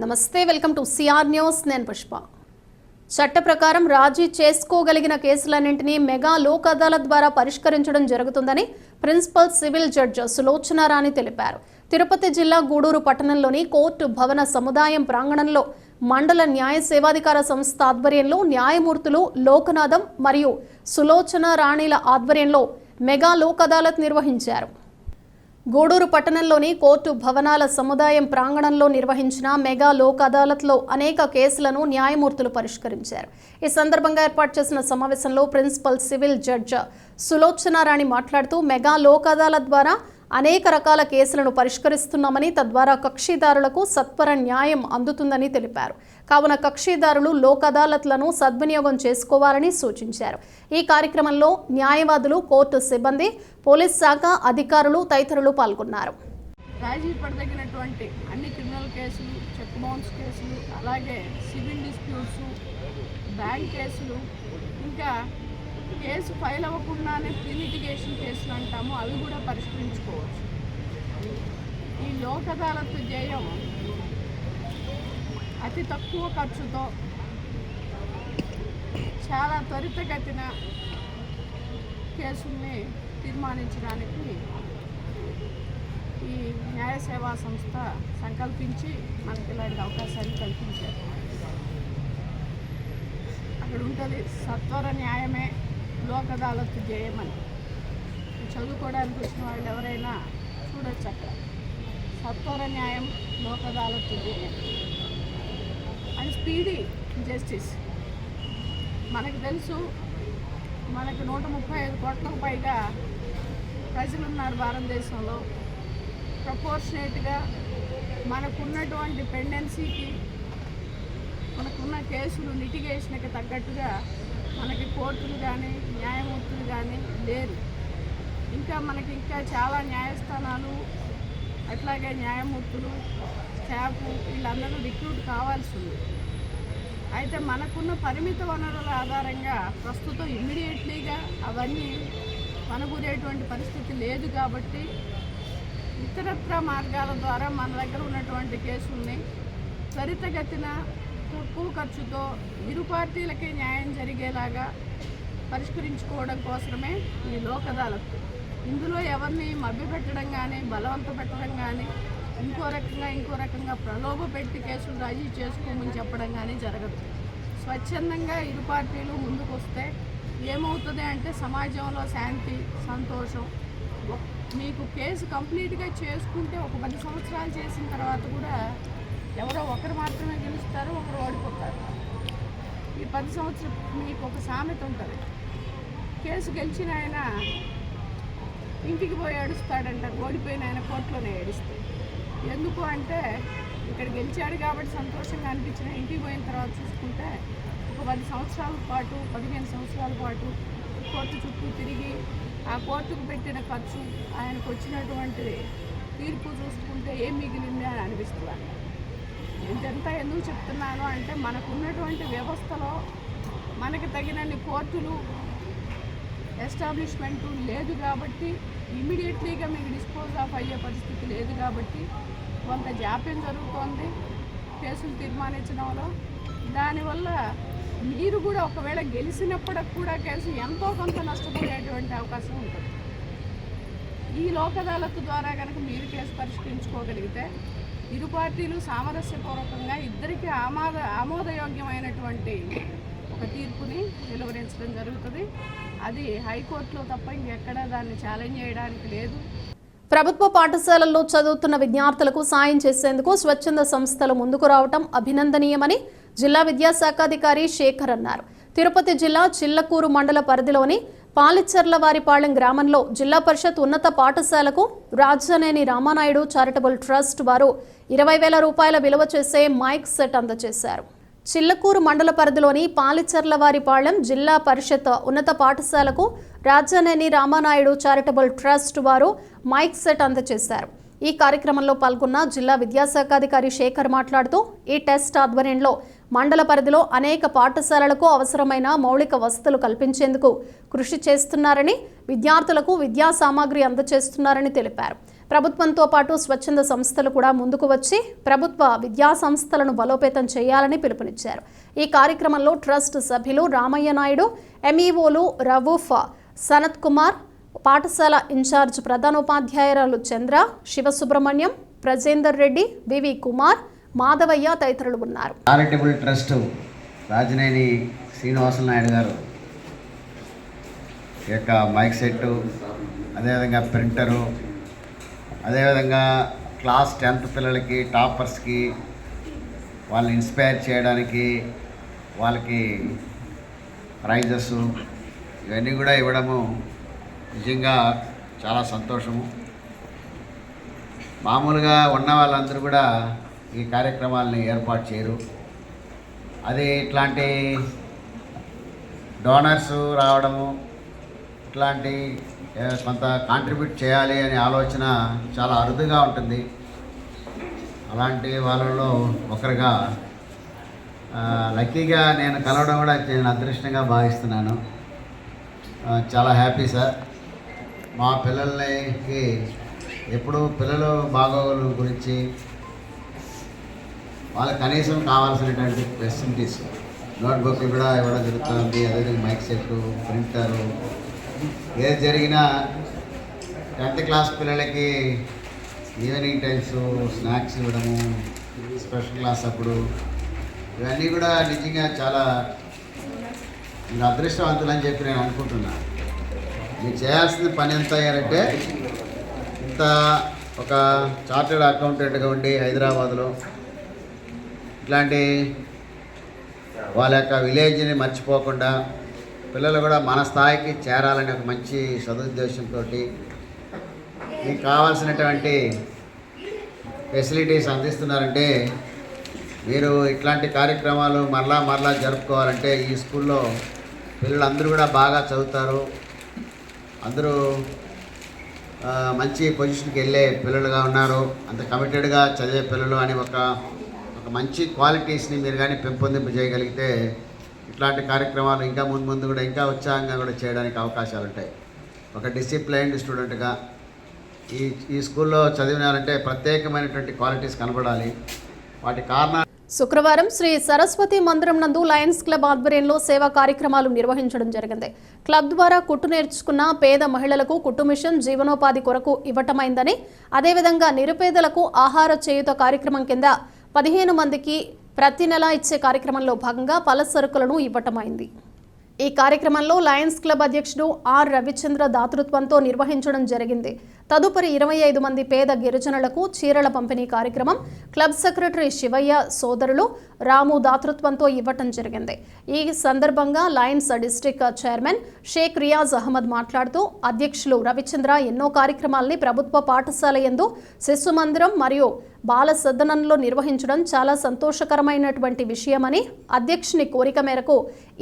నమస్తే, welcome to CR news. నేను పుష్ప. చట్ట ప్రకారం రాజీ చేసుకోగలిగిన కేసులన్నింటినీ మెగా లోక్ అదాలత్ ద్వారా పరిష్కరించడం జరుగుతుందని ప్రిన్సిపల్ సివిల్ జడ్జి సులోచన రాణి తెలిపారు. తిరుపతి జిల్లా గూడూరు పట్టణంలోని కోర్టు భవన సముదాయం ప్రాంగణంలో మండల న్యాయ సేవాధికార సంస్థ ఆధ్వర్యంలో న్యాయమూర్తులు లోకనాథం మరియు సులోచన రాణిల ఆధ్వర్యంలో మెగా లోక్ అదాలత్ నిర్వహించారు. గూడూరు పట్టణంలోని కోర్టు భవనాల సముదాయం ప్రాంగణంలో నిర్వహించిన మెగా లోక్ అదాలత్లో అనేక కేసులను న్యాయమూర్తులు పరిష్కరించారు. ఈ సందర్భంగా ఏర్పాటు చేసిన సమావేశంలో ప్రిన్సిపల్ సివిల్ జడ్జి సులోచన రాణి మాట్లాడుతూ మెగా లోక్ అదాలత్ ద్వారా అనేక రకాల కేసులను పరిష్కరిస్తున్నామని, తద్వారా కక్షిదారులకు సత్వర న్యాయం అందుతుందని తెలిపారు. కావున కక్షిదారులు లోక్ అదాలత్లను సద్వినియోగం చేసుకోవాలని సూచించారు. ఈ కార్యక్రమంలో న్యాయవాదులు, కోర్టు సిబ్బంది, పోలీస్ శాఖ అధికారులు తదితరులు పాల్గొన్నారు. రాజీ పడదగినటువంటి అన్ని క్రిమినల్ కేసులు, చెక్ బౌన్స్ కేసులు, అలాగే సివిల్ డిస్ప్యూట్స్, బ్యాంక్ కేసులు, ఇంకా కేసు ఫైల్ అవ్వకుండానే ప్రీ లిటిగేషన్ కేసులు అంటాము, అవి కూడా పరిష్కరించుకోవచ్చు. ఈ లోక్ అదాలత్ చేయడం అతి తక్కువ ఖర్చుతో చాలా త్వరితగతిన కేసుల్ని తీర్మానించడానికి ఈ న్యాయ సేవా సంస్థ సంకల్పించి మనకి ఇలాంటి అవకాశాన్ని కల్పించారు. అక్కడ ఉంటుంది సత్వర న్యాయమే లోక్ అదాలత్ చేయమని. చదువుకోవడానికి వచ్చిన వాళ్ళు ఎవరైనా చూడొచ్చు. అక్కడ సత్వర న్యాయం లోక్ అదాలత్ చేయం అండ్ స్పీడీ జస్టిస్. మనకు తెలుసు, మనకు 135 కోట్లకు పైగా ప్రజలున్నారు భారతదేశంలో. ప్రపోర్షనేట్గా మనకున్నటువంటి పెండెన్సీకి, మనకున్న కేసులు లిటిగేషన్కి తగ్గట్టుగా మనకి కోర్టులు కానీ న్యాయమూర్తులు కానీ లేరు. ఇంకా చాలా న్యాయస్థానాలు, అట్లాగే న్యాయమూర్తులు, స్టాఫ్ వీళ్ళందరూ రిక్రూట్ కావాల్సి ఉంది. అయితే మనకున్న పరిమిత వనరుల ఆధారంగా ప్రస్తుతం ఇమ్మీడియట్లీగా అవన్నీ మనగురేటువంటి పరిస్థితి లేదు. కాబట్టి ఇతరత్ర మార్గాల ద్వారా మన దగ్గర ఉన్నటువంటి కేసుల్ని త్వరితగతిన తక్కువ ఖర్చుతో ఇరు పార్టీలకి న్యాయం జరిగేలాగా పరిష్కరించుకోవడం కోసమే ఈ లోక్ అదాలత్. ఇందులో ఎవరిని మభ్యపెట్టడం కానీ, బలవంత పెట్టడం కానీ, ఇంకో రకంగా ప్రలోభ పెట్టి కేసులు రాజీ చేసుకోమని చెప్పడం కానీ జరగదు. స్వచ్ఛందంగా ఇరు పార్టీలు ముందుకు వస్తే ఏమవుతుంది అంటే సమాజంలో శాంతి, సంతోషం. మీకు కేసు కంప్లీట్గా చేసుకుంటే ఒక 10 సంవత్సరాలు చేసిన తర్వాత కూడా ఎవరో ఒకరు మాత్రమే గెలుస్తారు, ఒకరు ఓడిపోతారు. ఈ 10 సంవత్సరం మీకు ఒక సామెత ఉంటుంది, కేసు గెలిచిన ఆయన ఇంటికి పోయి ఏడుస్తాడంట, ఓడిపోయిన ఆయన కోర్టులోనే ఏడుస్తాడు. ఎందుకు అంటే ఇక్కడ గెలిచాడు కాబట్టి సంతోషంగా అనిపించిన, ఇంటికి పోయిన తర్వాత చూసుకుంటే ఒక 10 సంవత్సరాల పాటు, 15 సంవత్సరాల పాటు కోర్టు చుట్టూ తిరిగి ఆ కోర్టుకు పెట్టిన ఖర్చు, ఆయనకు వచ్చినటువంటి తీర్పు చూసుకుంటే ఏం మిగిలింది అని అనిపిస్తుంది. ఇదంతా ఎందుకు చెప్తున్నాను అంటే మనకున్నటువంటి వ్యవస్థలో మనకి తగినన్ని కోర్టులు, ఎస్టాబ్లిష్మెంటు లేదు కాబట్టి, ఇమ్మీడియట్లీగా మీకు డిస్పోజ్ ఆఫ్ అయ్యే పరిస్థితి లేదు కాబట్టి కొంత జాప్యం జరుగుతోంది కేసులు తీర్మానించడంలో. దానివల్ల మీరు కూడా ఒకవేళ గెలిచినప్పటికి కూడా కేసు ఎంతో కొంత నష్టపోయేటువంటి అవకాశం ఉంటుంది. ఈ లోక్ అదాలత్ ద్వారా కనుక మీరు కేసు పరిష్కరించుకోగలిగితే ఇరు పార్టీలు సామరస్యపూర్వకంగా ఇద్దరికీ ఆమోదయోగ్యమైనటువంటి ఒక తీర్పుని వెలువరించడం జరుగుతుంది. అది హైకోర్టులో తప్ప ఇంకెక్కడ దాన్ని ఛాలెంజ్ చేయడానికి లేదు. ప్రభుత్వ పాఠశాలల్లో చదువుతున్న విద్యార్థులకు సాయం చేసేందుకు స్వచ్ఛంద సంస్థలు ముందుకు రావడం అభినందనీయమని జిల్లా విద్యాశాఖాధికారి శేఖర్ అన్నారు. తిరుపతి జిల్లా చిల్లకూరు మండల పరిధిలోని పాలిచర్లవారిపాళెం గ్రామంలో జిల్లా పరిషత్ ఉన్నత పాఠశాలకు రాజనేని రామానాయుడు చారిటబుల్ ట్రస్ట్ వారు 20,000 రూపాయల విలువ చేసే మైక్ సెట్ అందజేశారు. చిల్లకూరు మండల పరిధిలోని పాలిచర్లవారిపాళెం జిల్లా పరిషత్ ఉన్నత పాఠశాలకు రాజనేని రామానాయుడు చారిటబుల్ ట్రస్ట్ వారు మైక్ సెట్ అందజేశారు. ఈ కార్యక్రమంలో పాల్గొన్న జిల్లా విద్యాశాఖాధికారి శేఖర్ మాట్లాడుతూ ఈ టెస్ట్ ఆధ్వర్యంలో మండల పరిధిలో అనేక పాఠశాలలకు అవసరమైన మౌలిక వసతులు కల్పించేందుకు కృషి చేస్తున్నారని, విద్యార్థులకు విద్యా సామాగ్రి అందజేస్తున్నారని తెలిపారు. ప్రభుత్వంతో పాటు స్వచ్ఛంద సంస్థలు కూడా ముందుకు వచ్చి ప్రభుత్వ విద్యా సంస్థలను బలోపేతం చేయాలని పిలుపునిచ్చారు. ఈ కార్యక్రమంలో ట్రస్ట్ సభ్యులు రామయ్య నాయుడు, ఎంఈఓలు రవూఫ్, సనత్ కుమార్, పాఠశాల ఇన్ఛార్జ్ ప్రధానోపాధ్యాయురాలు చంద్ర, శివసుబ్రహ్మణ్యం, ప్రజేందర్ రెడ్డి, వివి కుమార్, మాధవయ్య తదితరులు ఉన్నారు. చారిటబుల్ ట్రస్ట్ రాజనేని శ్రీనివాసులు నాయుడు గారు ఈ యొక్క మైక్ సెట్టు, అదేవిధంగా ప్రింటరు, అదేవిధంగా క్లాస్ 10th పిల్లలకి టాపర్స్కి వాళ్ళని ఇన్స్పైర్ చేయడానికి వాళ్ళకి ప్రైజెస్ ఇవన్నీ కూడా ఇవ్వడము నిజంగా చాలా సంతోషము. మామూలుగా ఉన్న వాళ్ళందరూ కూడా ఈ కార్యక్రమాలని ఏర్పాటు చేయరు. అది ఇట్లాంటి డోనర్స్ రావడము, ఇట్లాంటి కొంత కాంట్రిబ్యూట్ చేయాలి అనే ఆలోచన చాలా అరుదుగా ఉంటుంది. అలాంటి వాళ్ళలో ఒకరిగా లక్కీగా నేను కలవడం కూడా నేను అదృష్టంగా భావిస్తున్నాను. చాలా హ్యాపీ సార్. మా పిల్లలకి ఎప్పుడు పిల్లలు బాగోగుల గురించి వాళ్ళకి కనీసం కావాల్సినటువంటి ఫెసిలిటీస్, నోట్బుక్లు కూడా ఇవ్వడం జరుగుతుంది. అదేవిధంగా మైక్ సెట్టు, ప్రింటరు, ఏది జరిగినా 10th క్లాస్ పిల్లలకి ఈవినింగ్ టైమ్స్ స్నాక్స్ ఇవ్వడము, స్పెషల్ క్లాస్ అప్పుడు ఇవన్నీ కూడా నిజంగా చాలా మీరు అదృష్టవంతులని చెప్పి నేను అనుకుంటున్నాను. మీరు చేయాల్సిన పని ఎంత అయ్యారంటే, ఇంత ఒక చార్టెడ్ అకౌంటెంట్గా ఉండి హైదరాబాద్లో ఇట్లాంటి వాళ్ళ యొక్క విలేజ్ని మర్చిపోకుండా పిల్లలు కూడా మన స్థాయికి చేరాలని ఒక మంచి సదుద్దేశంతో మీకు కావాల్సినటువంటి ఫెసిలిటీస్ అందిస్తున్నారంటే, మీరు ఇట్లాంటి కార్యక్రమాలు మరలా జరుపుకోవాలంటే ఈ స్కూల్లో పిల్లలందరూ కూడా బాగా చదువుతారు. అందరూ మంచి పొజిషన్కి వెళ్ళే పిల్లలుగా ఉన్నారు. అంత కమిటెడ్గా చదివే పిల్లలు అని ఒక మంచి క్వాలిటీస్ని మీరు కానీ పెంపొందింపజేయగలిగితే ఇట్లాంటి కార్యక్రమాలు ఇంకా ముందు కూడా ఇంకా ఉత్సాహంగా కూడా చేయడానికి అవకాశాలు ఉంటాయి. ఒక డిసిప్లైన్డ్ స్టూడెంట్గా ఈ స్కూల్లో చదివినారంటే ప్రత్యేకమైనటువంటి క్వాలిటీస్ కనబడాలి. వాటి కారణాలు శుక్రవారం శ్రీ సరస్వతి మందిరం నందు లయన్స్ క్లబ్ ఆధ్వర్యంలో సేవా కార్యక్రమాలు నిర్వహించడం జరిగింది. క్లబ్ ద్వారా కుట్టు నేర్చుకున్న పేద మహిళలకు కుట్టు మిషన్ జీవనోపాధి కొరకు ఇవ్వటమైందని, అదేవిధంగా నిరుపేదలకు ఆహార చేయుత కార్యక్రమం కింద 15 మందికి ప్రతి నెల ఇచ్చే కార్యక్రమంలో భాగంగా పల సరుకులను ఇవ్వటమైంది. ఈ కార్యక్రమంలో లయన్స్ క్లబ్ అధ్యక్షుడు ఆర్ రవిచంద్ర దాతృత్వంతో నిర్వహించడం జరిగింది. తదుపరి 25 మంది పేద గిరిజనులకు చీరల పంపిణీ కార్యక్రమం క్లబ్ సెక్రటరీ శివయ్య సోదరులు రాము దాతృత్వంతో ఇవ్వటం జరిగింది. ఈ సందర్భంగా lions district chairman Sheikh Riyaz Ahmed మాట్లాడుతూ, అధ్యక్షులు రవిచంద్ర ఎన్నో కార్యక్రమాల్ని ప్రభుత్వ పాఠశాల యందు శిశు మందిరం మరియు బాల సదనంలో నిర్వహించడం చాలా సంతోషకరమైనటువంటి విషయమని, అధ్యక్షుని కోరిక మేరకు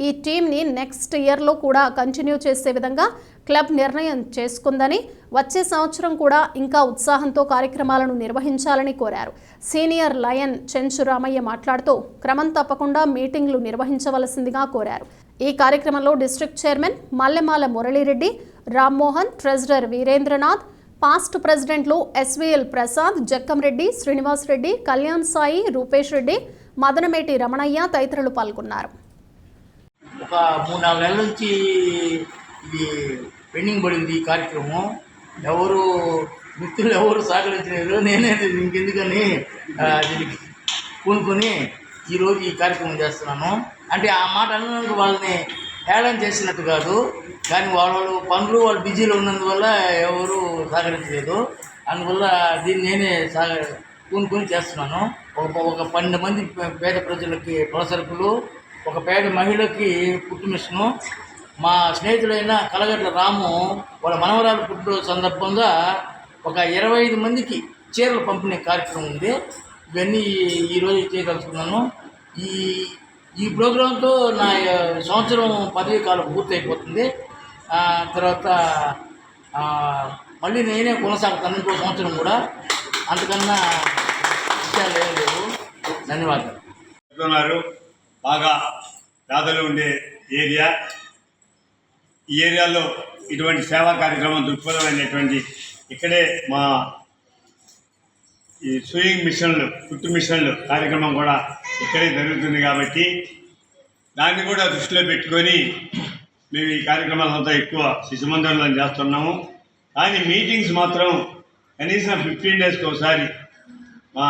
ఈ టీంని నెక్స్ట్ ఇయర్లో కూడా కంటిన్యూ చేసే విధంగా క్లబ్ నిర్ణయం చేసుకుందని, వచ్చే సంవత్సరం కూడా ఇంకా ఉత్సాహంతో కార్యక్రమాలను నిర్వహించాలని కోరారు. సీనియర్ లయన్ చెంచు రామయ్య మాట్లాడుతూ క్రమం తప్పకుండా మీటింగ్లు నిర్వహించవలసిందిగా కోరారు. ఈ కార్యక్రమంలో district chairman Mallemala Muralireddy, Rammohan, treasurer Veerendranath, past ప్రెసిడెంట్లు ఎస్వీఎల్ ప్రసాద్, జక్కంరెడ్డి, శ్రీనివాస్ రెడ్డి, కళ్యాణ్ సాయి, రూపేష్ రెడ్డి, మదనమేటి రమణయ్య తదితరులు పాల్గొన్నారు. ఒక 3-4 నెలల నుంచి ఇది పెండింగ్ పడింది ఈ కార్యక్రమం. మిత్రులు ఎవరు సహకరించలేదు. నేనే ఇంకెందుకని దీనికి పూనుకొని ఈరోజు ఈ కార్యక్రమం చేస్తున్నాను. అంటే ఆ మాట అన్నందుకు వాళ్ళని హేళన చేసినట్టు కాదు, కానీ వాళ్ళ పనులు వాళ్ళు బిజీలో ఉన్నందువల్ల ఎవరు సహకరించలేదు. అందువల్ల దీన్ని నేనే పూనుకొని చేస్తున్నాను. ఒక 12 మంది పేద ప్రజలకి పొలసరుకులు, ఒక పేద మహిళకి కుట్టు మిషను, మా స్నేహితుడైన కలగట్ల రాము వాళ్ళ మనవరాలు పుట్టు సందర్భంగా ఒక 25 మందికి చీరలు పంపిణీ కార్యక్రమం ఉంది. ఇవన్నీ ఈరోజు చేయదలుచుకున్నాను. ఈ ప్రోగ్రాంతో నా సంవత్సరం పదవీ కాలం పూర్తయిపోతుంది. తర్వాత మళ్ళీ నేనే కొనసాగుతాను ఇంకో సంవత్సరం కూడా. అంతకన్నా విషయాలు ఏం లేవు. ధన్యవాదాలు. బాగా పేదలు ఉండే ఏరియా, ఈ ఏరియాలో ఇటువంటి సేవా కార్యక్రమం దృక్పథం అనేటువంటి ఇక్కడే మా ఈ సూయింగ్ మిషన్లు, కుట్టు మిషన్లు కార్యక్రమం కూడా ఇక్కడే జరుగుతుంది కాబట్టి దాన్ని కూడా దృష్టిలో పెట్టుకొని మేము ఈ కార్యక్రమాలంతా ఎక్కువ శిశుమందిరంలో చేస్తున్నాము. కానీ మీటింగ్స్ మాత్రం కనీసం 15 డేస్కి ఒకసారి మా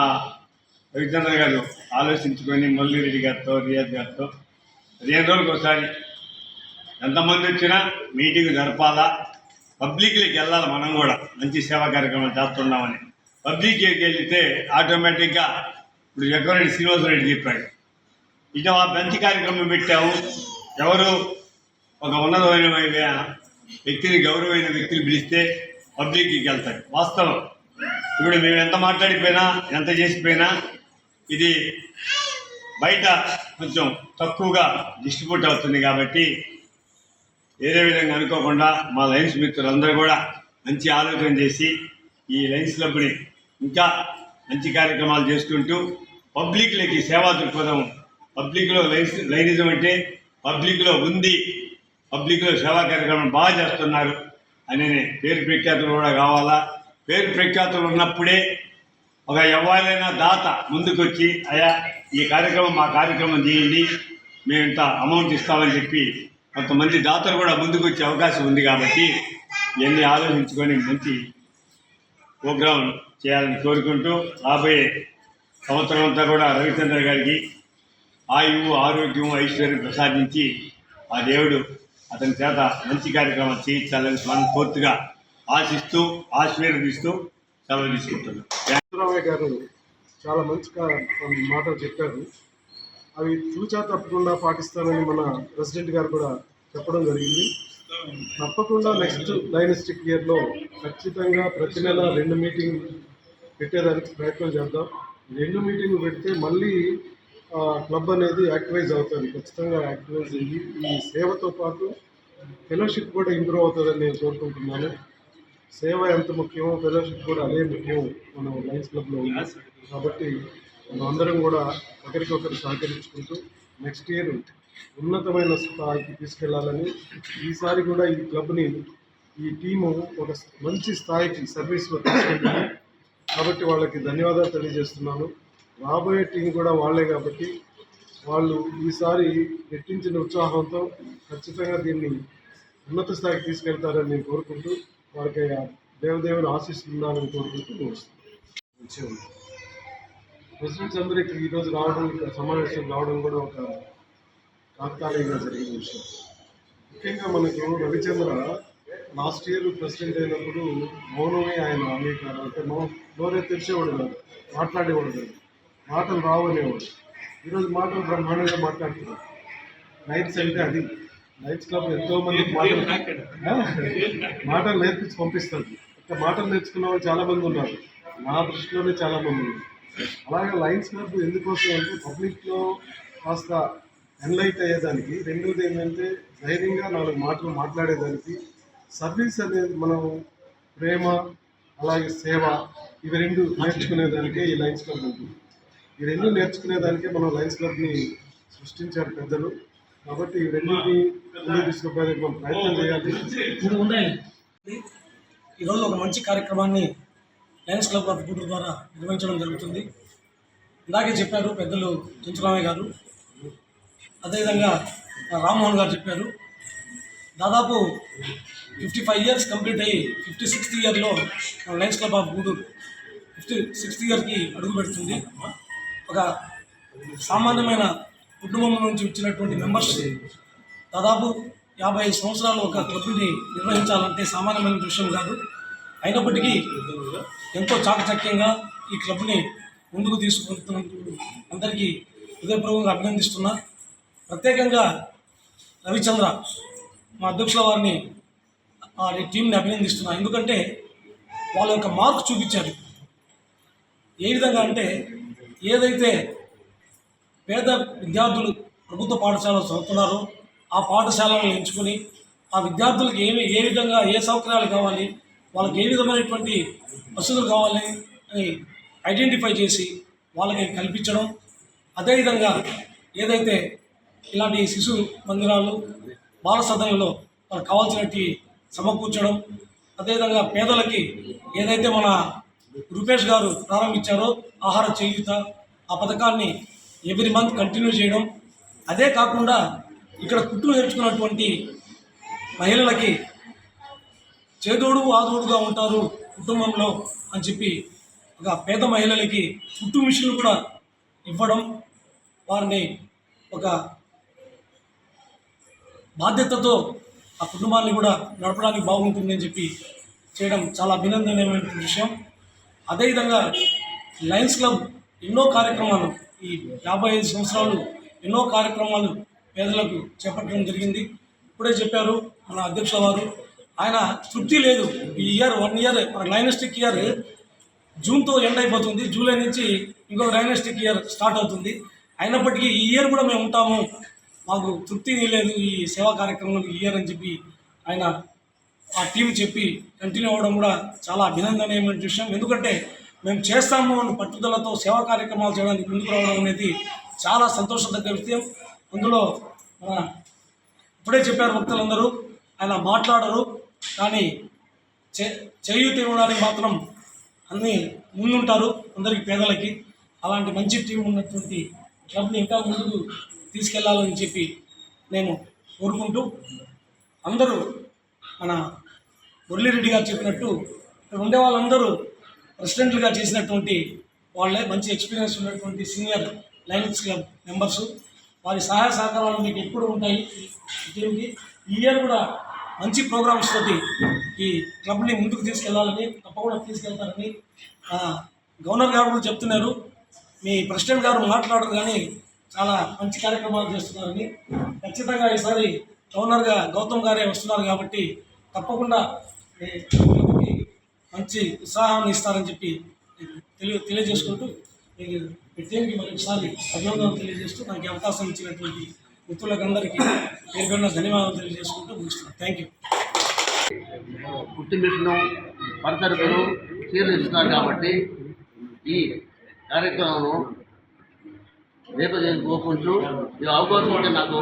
రవిచంద్ర గారు ఆలోచించుకొని మల్లిరెడ్డి గారితో, రియాజ్ గారితో 15 రోజులకు ఒకసారి ఎంతమంది వచ్చినా మీటింగ్ జరపాలా. పబ్లిక్లోకి వెళ్ళాలి. మనం కూడా మంచి సేవా కార్యక్రమాలు చేస్తున్నామని పబ్లిక్కి వెళ్తే ఆటోమేటిక్గా ఇప్పుడు జగ్గరెడ్డి శ్రీనివాసరెడ్డి చెప్పాడు, ఇట మంచి కార్యక్రమం పెట్టాము. ఎవరు ఒక ఉన్నతమైన వ్యక్తిని, గౌరవమైన వ్యక్తిని పిలిస్తే పబ్లిక్కి వెళ్తాడు. వాస్తవం. ఇప్పుడు మేము ఎంత మాట్లాడిపోయినా, ఎంత చేసిపోయినా ఇది బయట కొంచెం తక్కువగా డిస్ట్రిబ్యూట్ అవుతుంది కాబట్టి వేరే విధంగా అనుకోకుండా మా లయన్స్ మిత్రులందరూ కూడా మంచి ఆలోచన చేసి ఈ లయన్స్ క్లబ్ని ఇంకా మంచి కార్యక్రమాలు చేసుకుంటూ పబ్లిక్లకి సేవా దృక్పథం, పబ్లిక్లో లైనిజం అంటే పబ్లిక్లో ఉంది, పబ్లిక్లో సేవా కార్యక్రమం బాగా చేస్తున్నారు అనే పేరు ప్రఖ్యాతులు కూడా కావాలా. పేరు ప్రఖ్యాతులు ఉన్నప్పుడే ఒక ఎవరైనా దాత ముందుకొచ్చి అయా ఈ కార్యక్రమం మా కార్యక్రమం చేయండి, మేము ఇంత అమౌంట్ ఇస్తామని చెప్పి కొంతమంది దాతలు కూడా ముందుకు వచ్చే అవకాశం ఉంది. కాబట్టి ఇవన్నీ ఆలోచించుకొని మంచి ప్రోగ్రాం చేయాలని కోరుకుంటూ రాబోయే సంవత్సరం అంతా కూడా రవిచంద్ర గారికి ఆయువు, ఆరోగ్యం, ఐశ్వర్యం ప్రసాదించి ఆ దేవుడు అతని చేత మంచి కార్యక్రమాలు చేయించాలని మనస్ఫూర్తిగా ఆశిస్తూ ఆశీర్వదిస్తూ సెలవు తీసుకుంటున్నాం. రామయ్య గారు చాలా మంచి మాటలు చెప్పారు. అవి తూచా తప్పకుండా పాటిస్తానని మన ప్రెసిడెంట్ గారు కూడా చెప్పడం జరిగింది. తప్పకుండా నెక్స్ట్ డైనస్టిక్ ఇయర్లో ఖచ్చితంగా ప్రతి నెల 2 మీటింగ్ పెట్టేదానికి ప్రయత్నం చేద్దాం. 2 మీటింగ్ పెడితే మళ్ళీ క్లబ్ అనేది యాక్టివైజ్ అవుతుంది. ఖచ్చితంగా యాక్టివైజ్ అయ్యి ఈ సేవతో పాటు ఫెలోషిప్ కూడా ఇంప్రూవ్ అవుతుందని నేను కోరుకుంటున్నాను. సేవ ఎంత ముఖ్యమో ఫెలోషిప్ కూడా అదే ముఖ్యం మన లయన్స్ క్లబ్లో ఉంది. కాబట్టి మనం అందరం కూడా ఒకరికొకరు సహకరించుకుంటూ నెక్స్ట్ ఇయర్ ఉన్నతమైన స్థాయికి తీసుకెళ్లాలని, ఈసారి కూడా ఈ క్లబ్ని, ఈ టీము ఒక మంచి స్థాయికి సర్వీస్లో తీసుకెళ్ళాలి. కాబట్టి వాళ్ళకి ధన్యవాదాలు తెలియజేస్తున్నాను. రాబోయే టీం కూడా వాళ్ళే కాబట్టి వాళ్ళు ఈసారి రెట్టించిన ఉత్సాహంతో ఖచ్చితంగా దీన్ని ఉన్నత స్థాయికి తీసుకెళ్తారని నేను కోరుకుంటూ వాళ్ళకి దేవదేవుని ఆశిస్తున్నానని కోరుకుంటూ ముగిస్తున్నాను. ప్రెసిడెంట్స్ అందరూ ఇక్కడ ఈరోజు రావడం, ఇక్కడ సమావేశం రావడం కూడా ఒక తాత్కాలికంగా జరిగిన విషయం. ముఖ్యంగా మనకు రవిచంద్ర లాస్ట్ ఇయర్ ప్రెసిడెంట్ అయినప్పుడు మౌనమే ఆయన అంగీకారం. అంటే నోరే తెరిచేవాడు కాదు, మాట్లాడేవాడు కాదు, మాటలు రావనేవాడు. ఈరోజు మాటలు బ్రహ్మాండంగా మాట్లాడుతున్నారు. లయన్స్ అంటే అది. లయన్స్ క్లబ్ ఎంతోమందికి మాటలు నేర్పించి పంపిస్తారు. ఇంకా మాటలు నేర్చుకున్న వాళ్ళు చాలామంది ఉన్నారు, నా దృష్టిలోనే చాలామంది ఉన్నారు. అలాగే లయన్స్ క్లబ్ ఎందుకోసం అంటే పబ్లిక్లో కాస్త ఎన్లైట్ అయ్యేదానికి, రెండోది ఏంటంటే ధైర్యంగా 4 మాటలు మాట్లాడేదానికి, సర్వీస్ అనేది మనం ప్రేమ అలాగే సేవ ఇవి 2 నేర్చుకునేదానికే ఈ లయన్స్ క్లబ్ ఉంటుంది. ఈ 2 నేర్చుకునేదానికే మనం లయన్స్ క్లబ్ని సృష్టించారు పెద్దలు. కాబట్టి ఈ 2ని ముందుకు తీసుకుపోయేందుకు మనం ప్రయత్నం చేయాలి. ఈరోజు ఒక మంచి కార్యక్రమాన్ని లయన్స్ క్లబ్ ఆఫ్ గూడూరు ద్వారా నిర్వహించడం జరుగుతుంది. ఇందాకే చెప్పారు పెద్దలు చెంచురామయ్య గారు, అదేవిధంగా రామ్మోహన్ గారు చెప్పారు. దాదాపు 55 ఇయర్స్ కంప్లీట్ అయ్యి 56th ఇయర్లో Lions club of Gudur 56th ఇయర్కి అడుగు పెడుతుంది. ఒక సామాన్యమైన కుటుంబం నుంచి వచ్చినటువంటి మెంబర్స్ దాదాపు 50 సంవత్సరాలు ఒక క్లబ్ని నిర్వహించాలంటే సామాన్యమైన విషయం కాదు. అయినప్పటికీ ఎంతో చాకచక్యంగా ఈ క్లబ్ని ముందుకు తీసుకుంటున్నందుకు అందరికీ హృదయపూర్వకంగా అభినందిస్తున్నా. ప్రత్యేకంగా రవిచంద్ర మా అధ్యక్షుల వారిని ఆ టీంని అభినందిస్తున్నా. ఎందుకంటే వాళ్ళ యొక్క మార్క్ చూపించారు. ఏ విధంగా అంటే ఏదైతే పేద విద్యార్థులు ప్రభుత్వ పాఠశాలలో చదువుతున్నారో ఆ పాఠశాలను ఎంచుకొని ఆ విద్యార్థులకు ఏ విధంగా ఏ సౌకర్యాలు కావాలి, వాళ్ళకి ఏ విధమైనటువంటి వసతులు కావాలి అని ఐడెంటిఫై చేసి వాళ్ళకి కల్పించడం, అదేవిధంగా ఏదైతే ఇలాంటి శిశు మందిరాలు, బాల సదనంలో వాళ్ళకి కావాల్సినవి సమకూర్చడం, అదేవిధంగా పేదలకి ఏదైతే మన రూపేష్ గారు ప్రారంభించారో ఆహార చేయూత, ఆ పథకాన్ని ఎవ్రీ మంత్ కంటిన్యూ చేయడం, అదే కాకుండా ఇక్కడ కుట్టు నేర్చుకున్నటువంటి మహిళలకి చేదోడు ఆదోడుగా ఉంటారు కుటుంబంలో అని చెప్పి ఒక పేద మహిళలకి కుట్టు మిషన్లు కూడా ఇవ్వడం, వారిని ఒక బాధ్యతతో ఆ కుటుంబాన్ని కూడా నడపడానికి బాగుంటుందని చెప్పి చేయడం చాలా అభినందనీయమైన విషయం. అదేవిధంగా లయన్స్ క్లబ్ ఎన్నో కార్యక్రమాలు ఈ 55 సంవత్సరాలు ఎన్నో కార్యక్రమాలు పేదలకు చేపట్టడం జరిగింది. ఇప్పుడే చెప్పారు మన అధ్యక్షుల వారు, ఆయన తృప్తి లేదు. ఈ ఇయర్ 1 ఇయర్ మన లైనస్టిక్ ఇయర్ జూన్తో ఎండ్ అయిపోతుంది, జూలై నుంచి ఇంకో లైనస్టిక్ ఇయర్ స్టార్ట్ అవుతుంది. అయినప్పటికీ ఈ ఇయర్ కూడా మేము ఉంటాము, మాకు తృప్తి లేదు ఈ సేవా కార్యక్రమం ఈ ఇయర్ అని చెప్పి ఆయన ఆ టీం చెప్పి కంటిన్యూ అవ్వడం కూడా చాలా అభినందనీయమైన విషయం. ఎందుకంటే మేము చేస్తాము అని పట్టుదలతో సేవా కార్యక్రమాలు చేయడానికి ముందుకు రావడం అనేది చాలా సంతోషదగ్గ విషయం. అందులో ఇప్పుడే చెప్పారు భక్తులందరూ, ఆయన మాట్లాడరు కానీ చేయూత ఇవ్వడానికి మాత్రం అన్నీ ముందుంటారు అందరికీ, పేదలకి. అలాంటి మంచి టీం ఉన్నటువంటి క్లబ్ని ఇంకా ముందుకు తీసుకెళ్లాలని చెప్పి నేను కోరుకుంటూ, అందరూ మన మురళీరెడ్డి గారు చెప్పినట్టు ఇక్కడ ఉండే వాళ్ళందరూ ప్రెసిడెంట్లుగా చేసినటువంటి వాళ్ళే, మంచి ఎక్స్పీరియన్స్ ఉన్నటువంటి సీనియర్ లయన్స్ క్లబ్ మెంబర్సు. వారి సహాయ సహకారాలు మీకు ఎప్పుడు ఉంటాయి టీంకి. ఈ ఇయర్ కూడా మంచి ప్రోగ్రామ్స్ తోటి ఈ క్లబ్ని ముందుకు తీసుకెళ్లాలని, తప్పకుండా తీసుకెళ్తారని గవర్నర్ గారు కూడా చెప్తున్నారు. మీ ప్రెసిడెంట్ గారు మాట్లాడరు కానీ చాలా మంచి కార్యక్రమాలు చేస్తున్నారని. ఖచ్చితంగా ఈసారి గవర్నర్గా గౌతమ్ గారే వస్తున్నారు కాబట్టి తప్పకుండా మంచి ఉత్సాహాన్ని ఇస్తారని చెప్పి తెలియజేసుకుంటూ మీకు మరొకసారి అభినందనలు తెలియజేస్తూ నాకు అవకాశం ఇచ్చినటువంటి మిత్రులకు అందరికీ పేరుపైన ధన్యవాదాలు తెలియజేసుకుంటూ ముగిస్తున్నాను. Thank you. కుట్టు మిషను పరతరపులు చీరలు ఇస్తున్నారు కాబట్టి ఈ కార్యక్రమం రేపు కోరుకుంటూ ఈ అవకాశం ఉంటే నాకు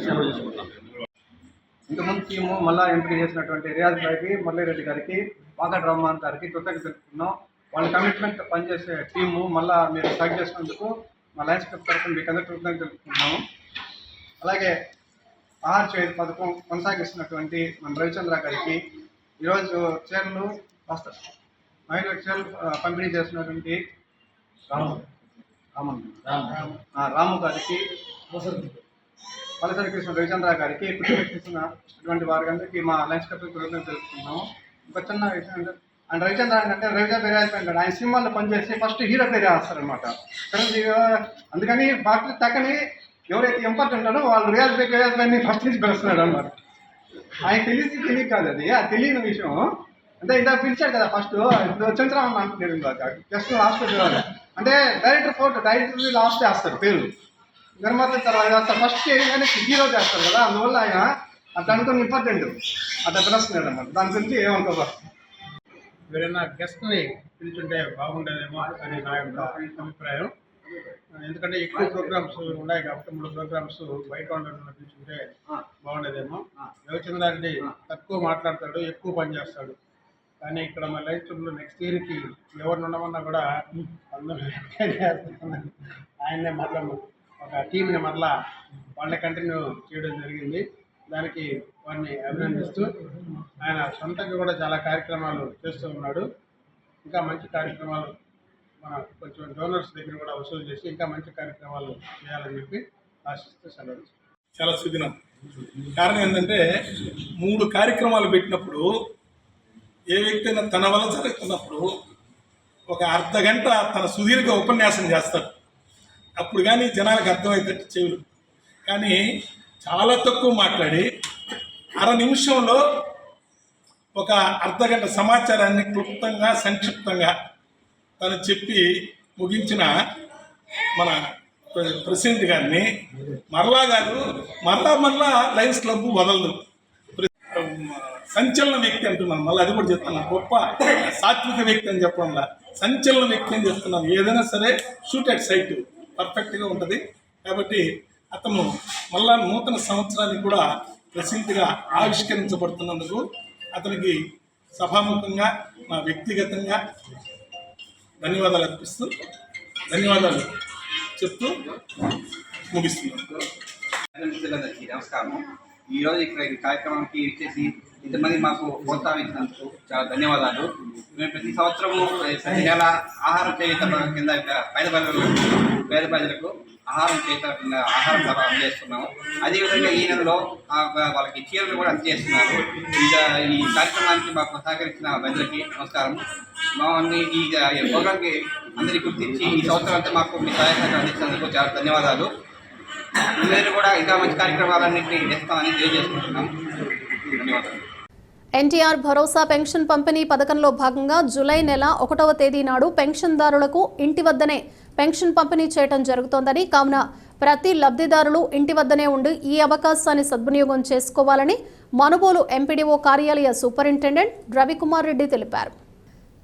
సెలవు తీసుకుంటాను. ఇంతకుముందు టీము మళ్ళీ ఎంపిక చేసినటువంటి రియాజ్ భాయ్కి, మురళీరెడ్డి గారికి, వాకట్ రహమాన్ గారికి కృతజ్ఞతలు తెలుపుతున్నాం. వాళ్ళ కమిట్మెంట్ పనిచేసే టీము మళ్ళీ మీరు సెలెక్ట్ చేసినందుకు మా లయన్స్ క్లబ్ తరఫున మీకు అందరికీ కృతజ్ఞతలు తెలుపుతున్నాము. అలాగే ఆహార చేయూత పథకం కొనసాగిస్తున్నటువంటి మన రవిచంద్ర గారికి, ఈరోజు చీరలు మహిళలకు చీరలు పంపిణీ చేస్తున్నటువంటి రాము గారికి, పలసరి కృష్ణ రవిచంద్ర గారికి, పుట్టినటువంటి వారికి మా లయన్స్ క్లబ్ కృతజ్ఞతలు తెలుపుతున్నాము. ఒక చిన్న విషయం అంటే, ఆయన రవిచంద్ర అంటే రవిచంద్ర పేరు, ఆయన సినిమాల్లో పనిచేసి ఫస్ట్ హీరో పేరు వేస్తారనమాట. అందుకని బాగా తక్కని ఎవరైతే ఇంపార్టెంట్ ఉంటారో వాళ్ళు రియాజ్ భాయ్ని ఫస్ట్ నుంచి పిలుస్తున్నాడు అనమాట. ఆయన తెలియదు కాదు, అది తెలియని విషయం. అంటే ఇంత పిలిచాడు కదా ఫస్ట్, చంద్రరామన్ అంటున్నారు జస్ట్ లాస్ట్ అంటే డైరెక్టర్ లాస్ట్ వేస్తారు పేరు, నిర్మాత తర్వాత వేస్తారు, ఫస్ట్ చేయగానే హీరో చేస్తారు కదా, అందువల్ల ఆయన అట్లా అనుకుని ఇంపార్టెంట్ అట్లా పిలుస్తున్నాడు అనమాట. దాని గురించి ఏమనుకోబా, ఎవరైనా గెస్ట్ని పిలుచుంటే బాగుండేదేమో అని నా యొక్క అభిప్రాయం. ఎందుకంటే ఎక్కువ ప్రోగ్రామ్స్ ఉన్నాయి కాబట్టి 3 ప్రోగ్రామ్స్ బయట ఉండడం పిలుచుంటే బాగుండేదేమో. రవిచంద్రారెడ్డి తక్కువ మాట్లాడతాడు, ఎక్కువ పని చేస్తాడు. కానీ ఇక్కడ మా లైఫ్ స్టైల్లో నెక్స్ట్ ఇయర్కి ఎవరిని ఉండమన్నా కూడా అందరూ ఆయన్నే మరలా ఒక టీంని మరలా వాళ్ళని కంటిన్యూ చేయడం జరిగింది. దానికి వారిని అభినందిస్తూ ఆయన సొంతంగా కూడా చాలా కార్యక్రమాలు చేస్తూ ఉన్నాడు. ఇంకా మంచి కార్యక్రమాలు మన కొంచెం డోనర్స్ దగ్గర కూడా వసూలు చేసి ఇంకా మంచి కార్యక్రమాలు చేయాలని చెప్పి ఆశిస్తూ సెలవు. చాలా సుదినం. కారణం ఏంటంటే 3 కార్యక్రమాలు పెట్టినప్పుడు ఏ వ్యక్తి అయినా తన వల్ల జరుగుతున్నప్పుడు ఒక అర్ధగంట తన సుదీర్ఘ ఉపన్యాసం చేస్తాడు. అప్పుడు కానీ జనాలకు అర్థమయ్యేటట్టు చెవులు. కానీ చాలా తక్కువ మాట్లాడి 1/2 నిమిషంలో ఒక అర్ధగంట సమాచారాన్ని క్లుప్తంగా సంక్షిప్తంగా తను చెప్పి ముగించిన మన ప్రెసిడెంట్ గారిని మరలా లయన్స్ క్లబ్ వదలదు. సంచలన వ్యక్తి అంటున్నాను, మళ్ళీ అది కూడా చెప్తున్నాను. గొప్ప సాత్విక వ్యక్తి అని చెప్పడంలా సంచలన వ్యక్తి అని చెప్తున్నాను. ఏదైనా సరే షూట్ అట్ సైట్ పర్ఫెక్ట్గా ఉంటుంది. కాబట్టి అతను మళ్ళా నూతన సంవత్సరానికి కూడా ప్రెసిడెంట్గా ఆవిష్కరించబడుతున్నందుకు అతనికి సభాముఖంగా నా వ్యక్తిగతంగా ధన్యవాదాలు అర్పిస్తూ ధన్యవాదాలు చెప్తూ ముగిస్తున్నాను. మిత్రులందరికీ నమస్కారం. ఈరోజు ఇక్కడ ఈ కార్యక్రమానికి ఇచ్చేసి ఇంతమంది మాకు ప్రోత్సహించినందుకు చాలా ధన్యవాదాలు. మేము ప్రతి సంవత్సరము ప్రతి నెల ఆహారం చేయుత కింద పేద ప్రజలకు ఆహారం చేయుత కింద ఆహారం సభ అందజేస్తున్నాము. అదేవిధంగా ఈ నెలలో వాళ్ళకి చీరలు కూడా అందజేస్తున్నారు. ఇంకా ఈ కార్యక్రమానికి మాకు సహకరించిన ప్రజలకి నమస్కారం. మమ్మల్ని ఈ ప్రోగ్రాంకి అందరికీ గుర్తించి ఈ సంవత్సరం అంతా మాకు మీ సహాయకారం అందించినందుకు చాలా ధన్యవాదాలు. మీరు కూడా ఇంకా మంచి కార్యక్రమాలన్నింటినీ చేస్తామని తెలియజేసుకుంటున్నాం. ధన్యవాదాలు. ఎన్టీఆర్ భరోసా పెన్షన్ పంపిణీ పథకంలో భాగంగా జూలై నెల 1వ తేదీ నాడు పెన్షన్దారులకు ఇంటి వద్దనే పెన్షన్ పంపిణీ చేయడం జరుగుతోందని, కావున ప్రతి లబ్ధిదారులు ఇంటి వద్దనే ఉండి ఈ అవకాశాన్ని సద్వినియోగం చేసుకోవాలని మనుబోలు ఎంపీడీఓ కార్యాలయ సూపరింటెండెంట్ రవికుమార్ రెడ్డి తెలిపారు.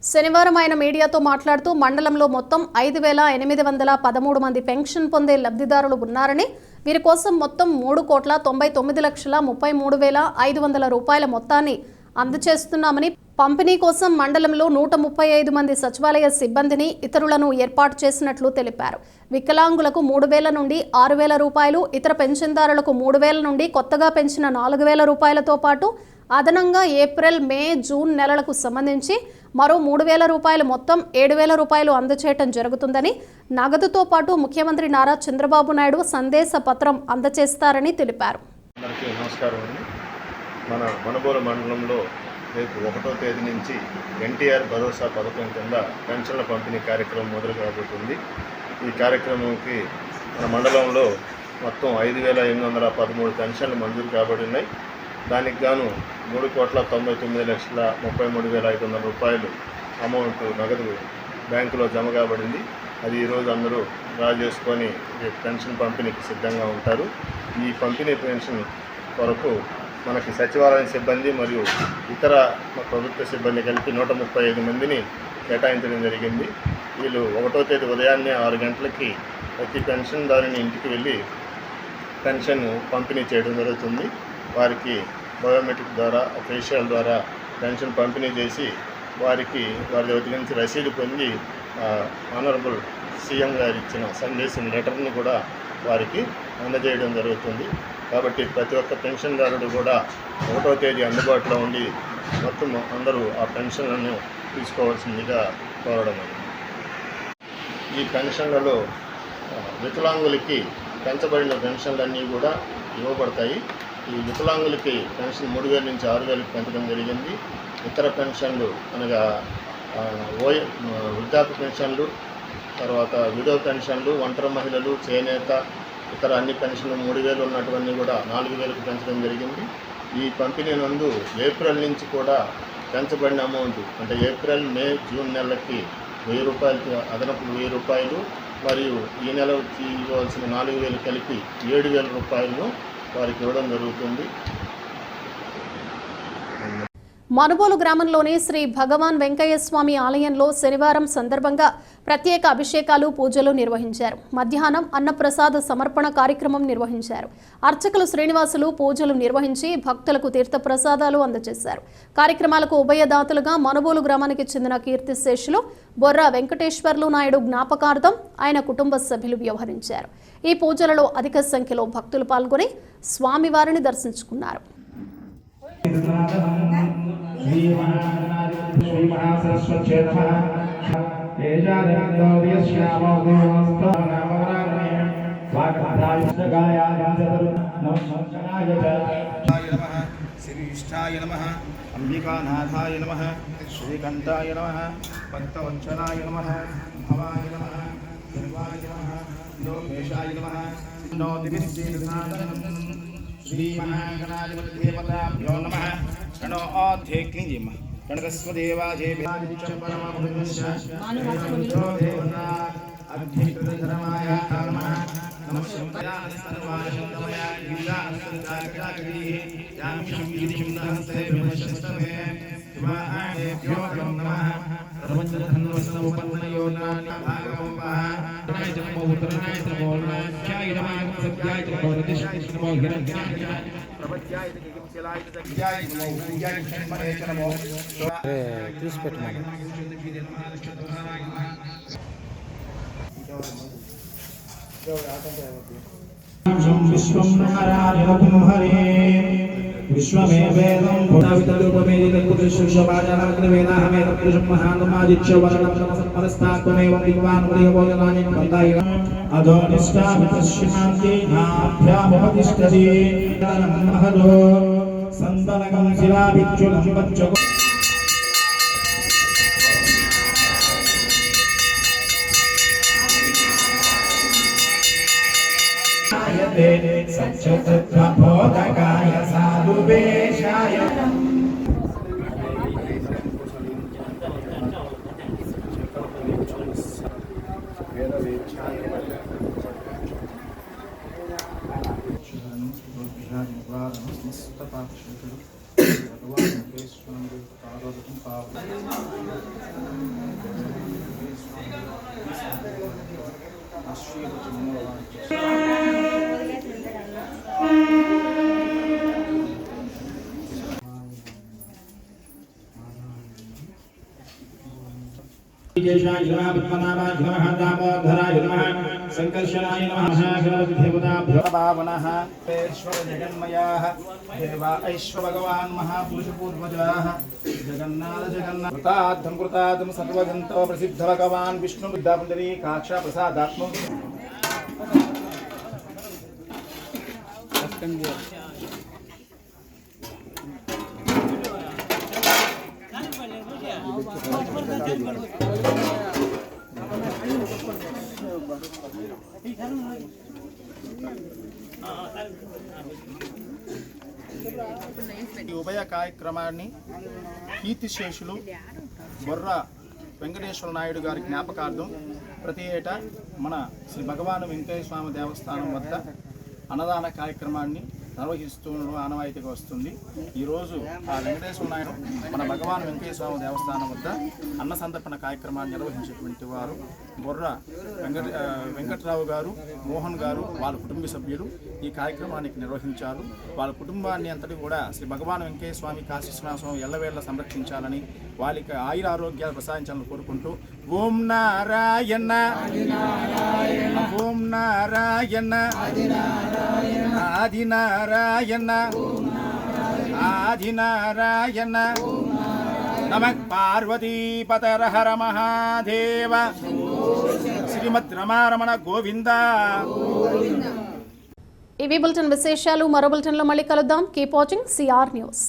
శనివారం ఆయన మీడియాతో మాట్లాడుతూ మండలంలో మొత్తం 5,813 మంది పెన్షన్ పొందే లబ్ధిదారులు ఉన్నారని, వీరి కోసం మొత్తం 3,99,33,500 రూపాయల మొత్తాన్ని అందజేస్తున్నామని, పంపిణీ కోసం మండలంలో 135 మంది సచివాలయ సిబ్బందిని ఇతరులను ఏర్పాటు చేసినట్లు తెలిపారు. వికలాంగులకు 3,000 నుండి 6,000 రూపాయలు, ఇతర పెన్షన్దారులకు 3,000 నుండి కొత్తగా పెంచిన 4,000 రూపాయలతో పాటు అదనంగా ఏప్రిల్, మే, జూన్ నెలలకు సంబంధించి మరో 3,000 రూపాయలు మొత్తం 7,000 రూపాయలు అందజేయడం జరుగుతుందని, నగదుతో పాటు ముఖ్యమంత్రి నారా చంద్రబాబు నాయుడు సందేశ పత్రం అందజేస్తారని తెలిపారు. అందరికీ నమస్కారం అండి. మన మనుబోలు మండలంలో రేపు 1వ తేదీ నుంచి ఎన్టీఆర్ భరోసా పథకం కింద పెన్షన్ల పంపిణీ కార్యక్రమం మొదలు కాబోతుంది. ఈ కార్యక్రమంకి మన మండలంలో మొత్తం 5,813 పెన్షన్లు మంజూరు కాబడి ఉన్నాయి. దానికి గాను 3,99,33,500 రూపాయలు అమౌంట్ నగదు బ్యాంకులో జమ కాబడింది. అది ఈరోజు అందరూ డ్రా చేసుకొని పెన్షన్ పంపిణీకి సిద్ధంగా ఉంటారు. ఈ పంపిణీ పెన్షన్ కొరకు మనకి సచివాలయ సిబ్బంది మరియు ఇతర ప్రభుత్వ సిబ్బంది కలిపి 135 మందిని కేటాయించడం జరిగింది. వీళ్ళు 1వ తేదీ ఉదయాన్నే 6 గంటలకి ప్రతి పెన్షన్దారుని ఇంటికి వెళ్ళి పెన్షన్ పంపిణీ చేయడం జరుగుతుంది. వారికి బయోమెట్రిక్ ద్వారా, ఫేషియల్ ద్వారా పెన్షన్ పంపిణీ చేసి వారి దగ్గర నుంచి రసీదు పొంది ఆనరబుల్ సీఎం గారు ఇచ్చిన సందేశం లెటర్ని కూడా వారికి అందజేయడం జరుగుతుంది. కాబట్టి ప్రతి ఒక్క పెన్షన్దారుడు కూడా 1వ తేదీ అందుబాటులో ఉండి మొత్తం అందరూ ఆ పెన్షన్లను తీసుకోవాల్సిందిగా కోరడం. ఈ పెన్షన్లలో వికలాంగులకి పెంచబడిన పెన్షన్లన్నీ కూడా ఇవ్వబడతాయి. ఈ వికలాంగులకి పెన్షన్ 3,000 నుంచి 6,000కి పెంచడం జరిగింది. ఇతర పెన్షన్లు అనగా వృద్ధాప్య పెన్షన్లు, తర్వాత విడో పెన్షన్లు, ఒంటరి మహిళలు, చేనేత, ఇతర అన్ని పెన్షన్లు 3,000 ఉన్నటువన్నీ కూడా 4,000కి పెంచడం జరిగింది. ఈ పంపిణీ నందు ఏప్రిల్ నుంచి కూడా పెంచబడిన అమౌంట్ అంటే ఏప్రిల్, మే, జూన్ నెలలకి 1,000 రూపాయలకి అదనపు 1,000 రూపాయలు మరియు ఈ నెల ఇవ్వాల్సిన 4,000 కలిపి 7,000 రూపాయలను వారికి ఇవ్వడం జరుగుతుంది. మనుబోలు గ్రామంలోని శ్రీ భగవాన్ వెంకయ్య స్వామి ఆలయంలో శనివారం సందర్భంగా ప్రత్యేక అభిషేకాలు, పూజలు నిర్వహించారు. మధ్యాహ్నం అన్నప్రసాద సమర్పణ కార్యక్రమం నిర్వహించారు. అర్చకులు శ్రీనివాసులు పూజలు నిర్వహించి భక్తులకు తీర్థప్రసాదాలు అందజేశారు. కార్యక్రమాలకు ఉభయదాతలుగా మనుబోలు గ్రామానికి చెందిన కీర్తిశేషులు బొర్రా వెంకటేశ్వర్లు నాయుడు జ్ఞాపకార్థం ఆయన కుటుంబ సభ్యులు వ్యవహరించారు. ఈ పూజలలో అధిక సంఖ్యలో భక్తులు పాల్గొని స్వామివారిని దర్శించుకున్నారు. శ్రీష్టాయ నమః, అంబికానాథాయ నమః, శ్రీకంఠాయ నమః, భక్తవత్సలాయ నమః, భవాయ నమః, సర్వాయ నమః, లోకేశాయ నమః, శ్రీమహాగణాధిపతిదేవతాభ్యో నమః. గణో ఆధ్యే క్లీం గణతస్వదేవాజే అధ్యక్షరమాయ నమః. నమః ప్రపంచాయ కింశిలాయ సత్యాయ నమో పూజాయ షణ్మనే చ నమో తీసి పెట్టమని విశ్వం నారాయణం హరే విశ్వమేవేదం భూతావితరూపమేదితం కుదృశ్యమాజానమగ్రవేదాహమేతం పురుషం మహానుమాదిత్య వర్ణం సమస్తమస్తమేవం దిగ్వాన్ ఉదయబోధనాని బంధాయ అధోనిష్టాభితశ్యాంతి నాభ్యాముపతిష్టతి మహదో సంతనకం శిలాభిచ్చులం పచ్చ సత్యతత్వబోధకాయ సాధువేషాయ केशाय नमः पद्मनाभाय नमः दामोदराय नमः संकर्षणाय नमः महागणपतिदेवताभ्यो भावनः ईश्वर जगन्मयाः देवा ऐश्वर भगवान् महापुरुषपूर्वजाः जगन्नाथ कृतार्थं सर्वगन्तो प्रसिद्ध भगवान् विष्णु विद्यापुण्डरी काक्षा प्रसादात्मो ఈ ఉభయ కార్యక్రమాన్ని కీర్తిశేషులు బొర్ర వెంకటేశ్వర నాయుడు గారి జ్ఞాపకార్థం ప్రతి ఏటా మన శ్రీ భగవాను వెంకటేశ్వర స్వామి దేవస్థానం వద్ద అన్నదాన కార్యక్రమాన్ని నిర్వహిస్తూ ఆనవాయితీగా వస్తుంది. ఈరోజు ఆ వెంకటేశ్వర నాయుడు మన భగవాన్ వెంకటేశ్వర స్వామి దేవస్థానం వద్ద అన్న సంతర్పణ కార్యక్రమాన్ని నిర్వహించేటువంటి వారు బొర్ర వెంకట్రావు గారు, మోహన్ గారు, వాళ్ళ కుటుంబ సభ్యులు ఈ కార్యక్రమానికి నిర్వహించారు. వాళ్ళ కుటుంబాన్ని అంతటి కూడా శ్రీ భగవాన్ వెంకటేశ్వర స్వామి కాశీశ్వరస్వామి ఎల్లవేళ సంరక్షించాలని, వాళ్ళకి ఆయుర ఆరోగ్యాలు ప్రసాదించాలని కోరుకుంటూ ఓం నారాయణ ఓం నారాయణ ఆది నారాయణ ఆది నారాయణ నమః పార్వతీపతర హర మహాదేవ శ్రీమద్ రమారమణ గోవింద. ఇవి బులెటిన్ విశేషాలు. మరో బులెటిన్లో మళ్ళీ కలుద్దాం. Keep watching CR news.